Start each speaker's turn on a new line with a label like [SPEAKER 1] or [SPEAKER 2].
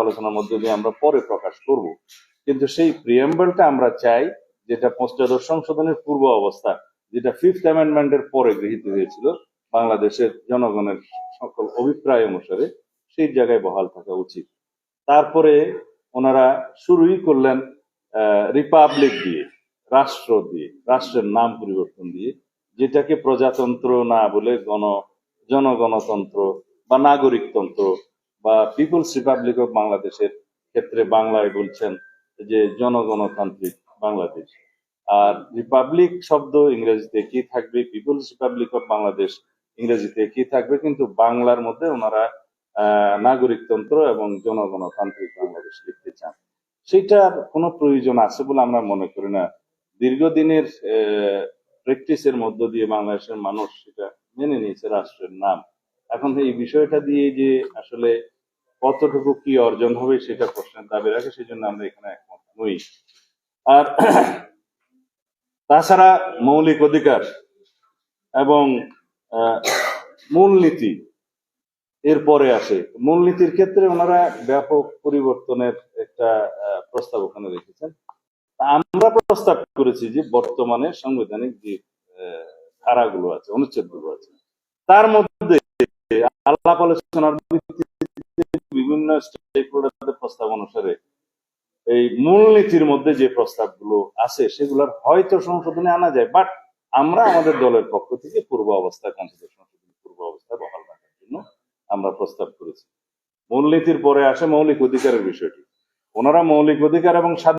[SPEAKER 1] আলোচনার মধ্যে দিয়ে আমরা পরে প্রকাশ করব, কিন্তু সেই প্রিএম্বলটা আমরা চাই যেটা পঞ্চদশ সংশোধনের পূর্ব অবস্থা, যেটা ফিফথ অ্যামেন্ডমেন্টের পরে গৃহীত হয়েছিল বাংলাদেশের জনগণের সকল অভিপ্রায় অনুসারে, সেই জায়গায় বহাল থাকা উচিত। তারপরে ওনারা শুরুই করলেন রিপাবলিক দিয়ে, রাষ্ট্র দিয়ে, রাষ্ট্রের নাম পরিবর্তন দিয়ে, যেটাকে প্রজাতন্ত্র না বলে জনগণতন্ত্র বা নাগরিকতন্ত্র বা পিপলস রিপাবলিক অফ বাংলাদেশের ক্ষেত্রে বাংলায় বলছেন যে জনগণতান্ত্রিক বাংলাদেশ। আর রিপাবলিক শব্দ ইংরেজিতে কি থাকবে, পিপলস রিপাবলিক অফ বাংলাদেশ ইংরেজিতে কি থাকবে, কিন্তু বাংলার মধ্যে ওনারা নাগরিকতন্ত্র এবং জনগণতান্ত্রিক বাংলাদেশ লিখতে চান। সেটার কোনো প্রয়োজন আছে বলে আমরা মনে করি না। দীর্ঘদিনের প্র্যাকটিসের মধ্য দিয়ে বাংলাদেশের মানুষ সেটা মেনে নিয়েছে রাষ্ট্রের নাম। এখন এই বিষয়টা দিয়ে যে আসলে কতটুকু কি অর্জন হবে সেটা প্রশ্নের দাবি রাখে, সেই জন্য আমরা এখানে একমত নই। আর তাছাড়া মৌলিক অধিকার এবং মূলনীতি এরপরে আসে। মূলনীতির ক্ষেত্রে ওনারা ব্যাপক পরিবর্তনের একটা প্রস্তাব ওখানে রেখেছেন। আমরা প্রস্তাব করেছি যে বর্তমানে সাংবিধানিক যে ধারাগুলো আছে, অনুচ্ছেদগুলো আছে, তার মধ্যে আলাপ আলোচনার বিভিন্ন স্টেকহোল্ডারদের প্রস্তাব অনুসারে এই মূলনীতির মধ্যে যে প্রস্তাবগুলো আছে সেগুলোর হয়তো সংশোধনে আনা যায়, বাট আমরা আমাদের দলের পক্ষ থেকে পূর্ব অবস্থা, কনস্টিটিউশন পূর্ব অবস্থা বহাল রাখার জন্য আমরা প্রস্তাব করেছি। মূলনীতির পরে আসে মৌলিক অধিকারের বিষয়টি। ওনারা মৌলিক অধিকার এবং